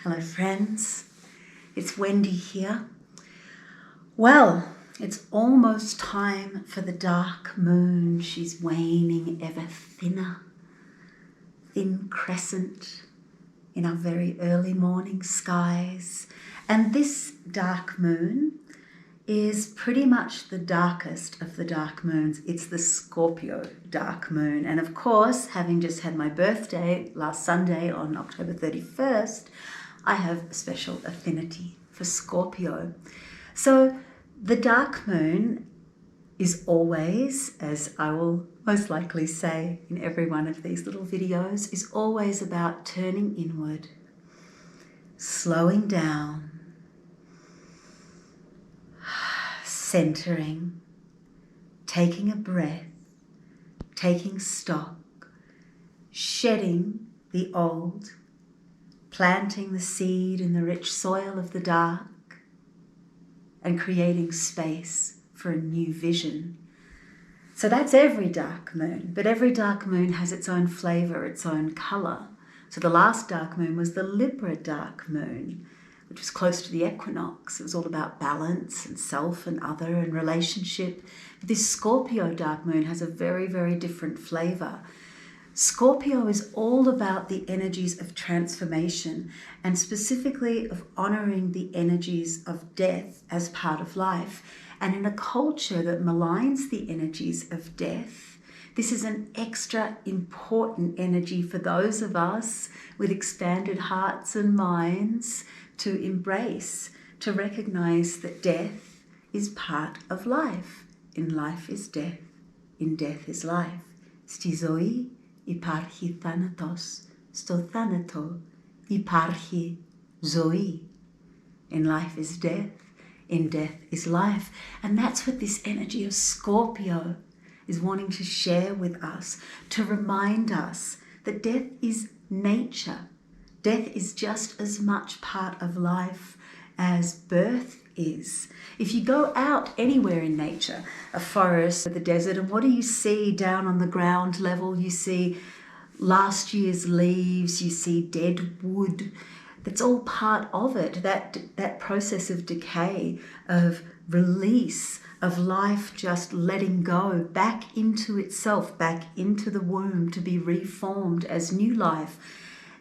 Hello friends, it's Wendy here. Well, it's almost time for the dark moon. She's waning ever thinner, thin crescent in our very early morning skies. And this dark moon is pretty much the darkest of the dark moons. It's the Scorpio Dark Moon. And of course, having just had my birthday last Sunday on October 31st, I have a special affinity for Scorpio. So the dark moon is always, as I will most likely say in every one of these little videos, is always about turning inward, slowing down, centering, taking a breath, taking stock, shedding the old, planting the seed in the rich soil of the dark, and creating space for a new vision. So that's every dark moon, but every dark moon has its own flavor, its own color. So the last dark moon was the Libra dark moon, which was close to the equinox. It was all about balance and self and other and relationship. But this Scorpio dark moon has a very, very different flavor. Scorpio is all about the energies of transformation and specifically of honoring the energies of death as part of life. And in a culture that maligns the energies of death, this is an extra important energy for those of us with expanded hearts and minds to embrace, to recognize that death is part of life. In life is death, in death is life. Στη ζωή υπάρχει θάνατος, στο θάνατο υπάρχει ζωή. In life is death, in death is life. And that's what this energy of Scorpio is wanting to share with us, to remind us that death is nature. Death is just as much part of life as birth is. If you go out anywhere in nature, a forest, the desert, and what do you see down on the ground level? You see last year's leaves, you see dead wood. That's all part of it, that process of decay, of release, of life just letting go back into itself, back into the womb to be reformed as new life.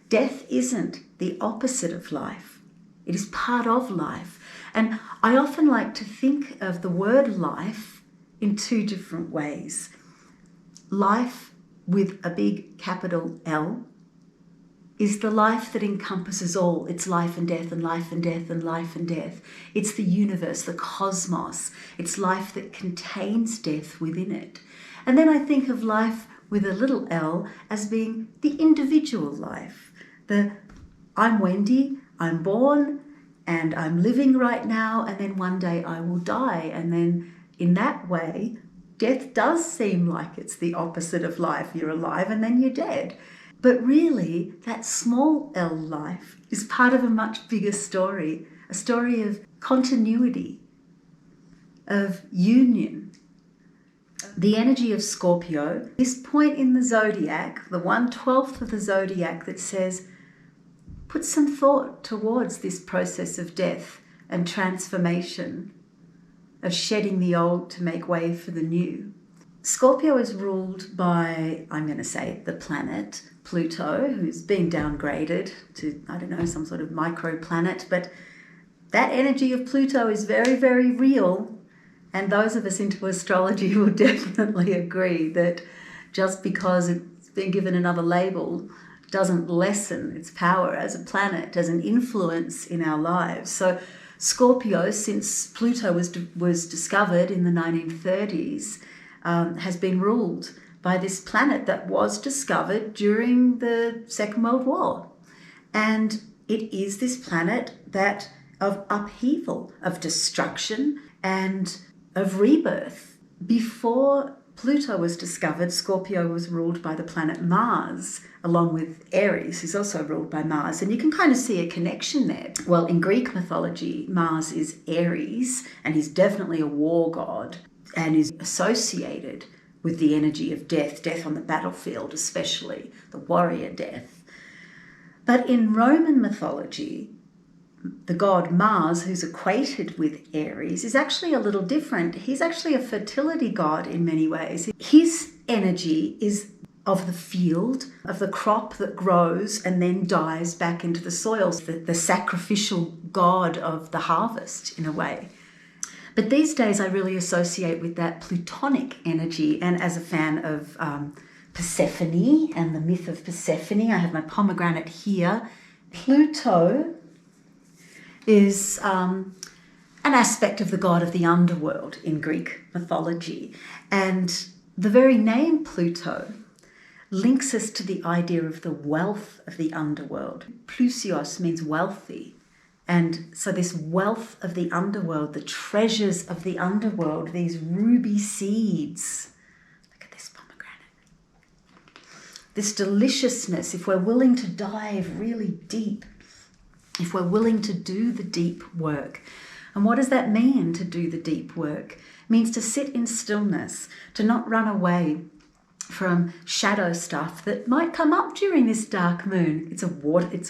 Death isn't the opposite of life. It is part of life. And I often like to think of the word life in two different ways. Life with a big capital L is the life that encompasses all. It's life and death and life and death and life and death. It's the universe, the cosmos. It's life that contains death within it. And then I think of life with a little l as being the individual life. I'm Wendy, I'm born, and I'm living right now, and then one day I will die. And then in that way, death does seem like it's the opposite of life. You're alive and then you're dead. But really, that small L life is part of a much bigger story, a story of continuity, of union. The energy of Scorpio, this point in the zodiac, the 1/12 of the zodiac that says, put some thought towards this process of death and transformation, of shedding the old to make way for the new. Scorpio is ruled by, I'm going to say, the planet Pluto, who's been downgraded to, I don't know, some sort of microplanet. But that energy of Pluto is very, very real. And those of us into astrology will definitely agree that just because it's been given another label doesn't lessen its power as a planet, as an influence in our lives. So Scorpio, since Pluto was discovered in the 1930s, has been ruled by this planet that was discovered during the Second World War. And it is this planet that of upheaval, of destruction, and of rebirth. Before Pluto was discovered, Scorpio was ruled by the planet Mars, along with Aries, who's also ruled by Mars. And you can kind of see a connection there. Well, in Greek mythology, Mars is Aries, and he's definitely a war god, and is associated with the energy of death, death on the battlefield especially, the warrior death. But in Roman mythology, the god Mars, who's equated with Aries, is actually a little different. He's actually a fertility god in many ways. His energy is of the field, of the crop that grows and then dies back into the soil, the sacrificial god of the harvest in a way. But these days I really associate with that Plutonic energy, and as a fan of Persephone and the myth of Persephone, I have my pomegranate here. Pluto is an aspect of the god of the underworld in Greek mythology. And the very name Pluto links us to the idea of the wealth of the underworld. Plusios means wealthy. And so this wealth of the underworld, the treasures of the underworld, these ruby seeds. Look at this pomegranate. This deliciousness, if we're willing to dive really deep, if we're willing to do the deep work. And what does that mean, to do the deep work? It means to sit in stillness, to not run away from shadow stuff that might come up during this dark moon. It's a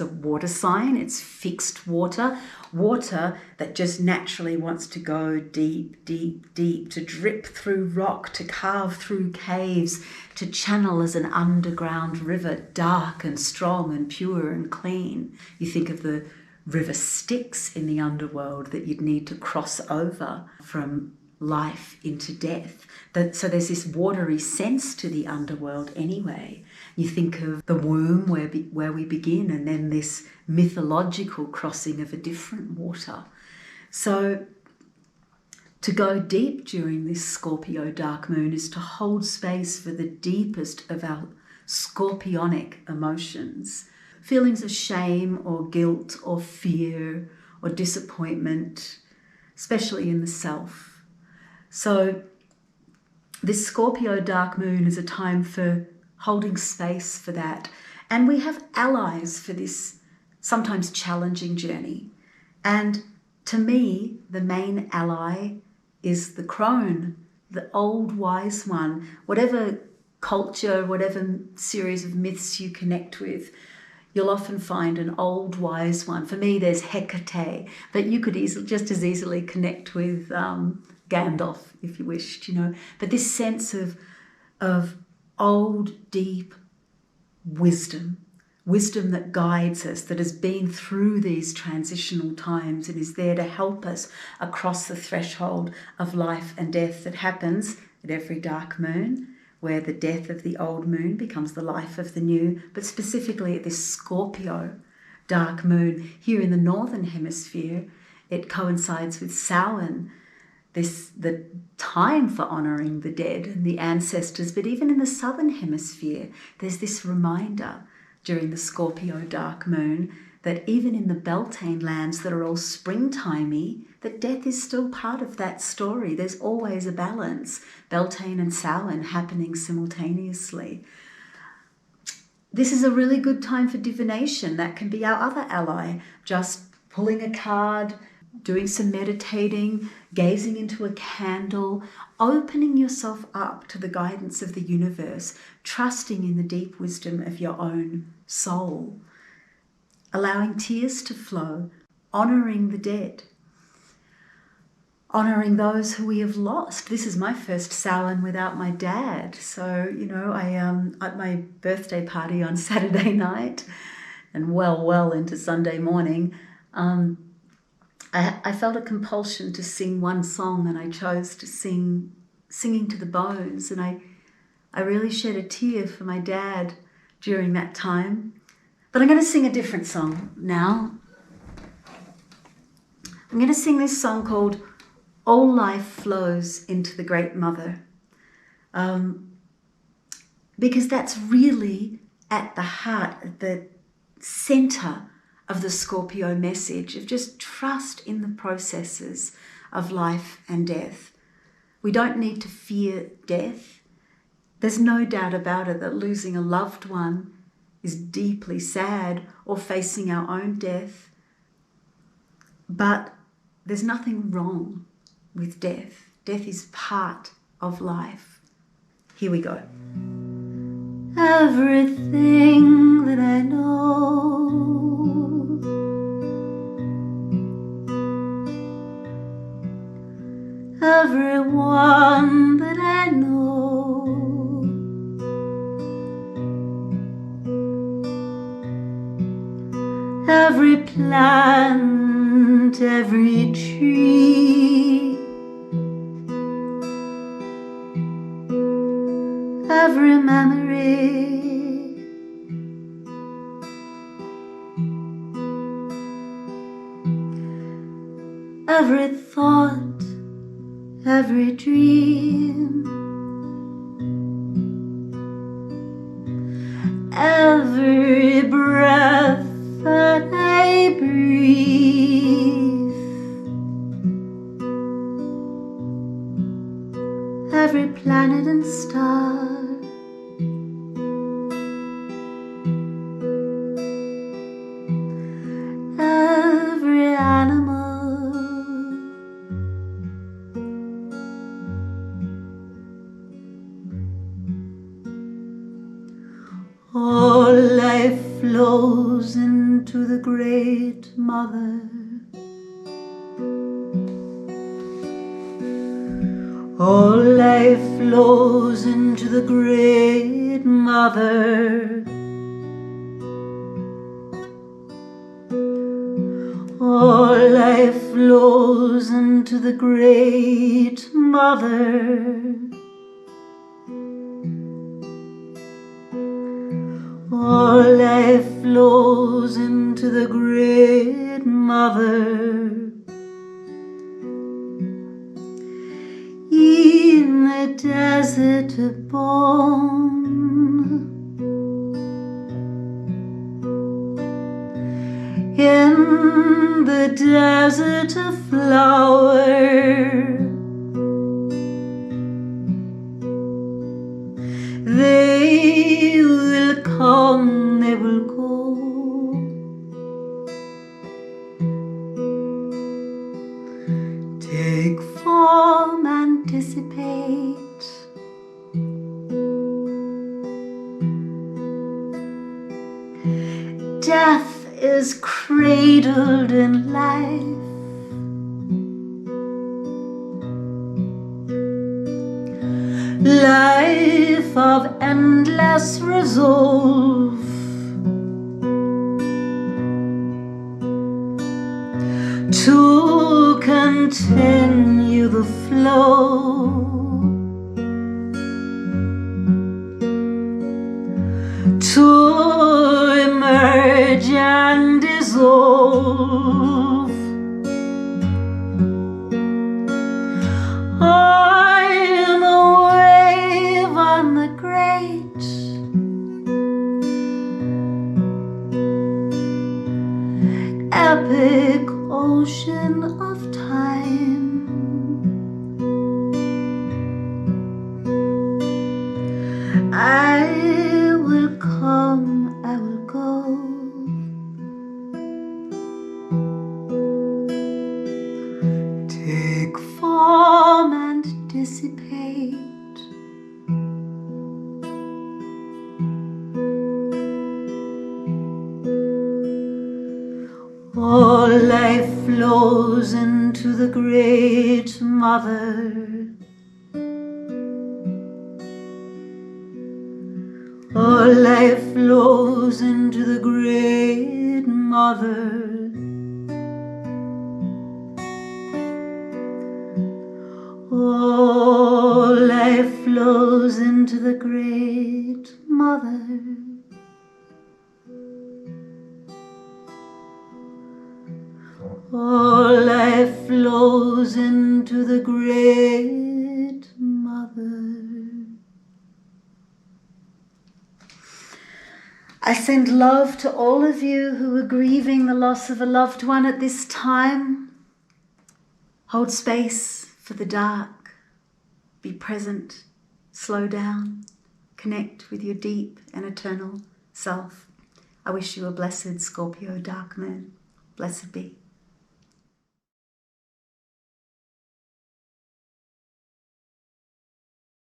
water sign, it's fixed water that just naturally wants to go deep, deep, deep, to drip through rock, to carve through caves, to channel as an underground river, dark and strong and pure and clean. You think of the river Styx in the underworld that you'd need to cross over from life into death. So there's this watery sense to the underworld anyway. You think of the womb where we begin, and then this mythological crossing of a different water. So to go deep during this Scorpio dark moon is to hold space for the deepest of our scorpionic emotions. Feelings of shame or guilt or fear or disappointment, especially in the self. So this Scorpio dark moon is a time for holding space for that. And we have allies for this sometimes challenging journey. And to me, the main ally is the crone, the old wise one. Whatever culture, whatever series of myths you connect with, you'll often find an old wise one. For me, there's Hecate, but you could just as easily connect with Gandalf if you wished, But this sense of old, deep wisdom that guides us, that has been through these transitional times and is there to help us across the threshold of life and death that happens at every dark moon, where the death of the old moon becomes the life of the new, but specifically at this Scorpio dark moon here in the northern hemisphere, it coincides with Samhain, the time for honouring the dead and the ancestors. But even in the southern hemisphere, there's this reminder during the Scorpio dark moon that even in the Beltane lands that are all springtimey, that death is still part of that story. There's always a balance, Beltane and Samhain happening simultaneously. This is a really good time for divination. That can be our other ally, just pulling a card, doing some meditating, gazing into a candle, opening yourself up to the guidance of the universe, trusting in the deep wisdom of your own soul, allowing tears to flow, honouring the dead, honouring those who we have lost. This is my first Samhain without my dad. So, I at my birthday party on Saturday night and well into Sunday morning, I felt a compulsion to sing one song, and I chose to sing Singing to the Bones, and I really shed a tear for my dad during that time. But I'm going to sing a different song now. I'm going to sing this song called All Life Flows into the Great Mother, because that's really at the heart, at the centre of the Scorpio message of just trust in the processes of life and death. We don't need to fear death. There's no doubt about it that losing a loved one is deeply sad, or facing our own death. But there's nothing wrong with death. Death is part of life. Here we go. Everything that I know every plant, every tree, every memory, every thought, every dream, every breath that I breathe, every planet and star, every animal, all life flows into the Great Mother. All life flows into the Great Mother. All life flows into the Great Mother. All life flows into the Great Mother. In the desert born, in the desert a flower, they will come, they will go. Take form and dissipate. Death is cradled in life. Life of endless resolve. To continue the flow, to emerge and dissolve. I am a wave on the great epic ocean of time. I will come, I will go. Take form and dissipate. All life flows into the Great Mother. All life flows into the Great Mother. All life flows into the Great Mother. All life flows into the Great Mother. I send love to all of you who are grieving the loss of a loved one at this time. Hold space for the dark. Be present. Slow down. Connect with your deep and eternal self. I wish you a blessed Scorpio Dark Moon. Blessed be.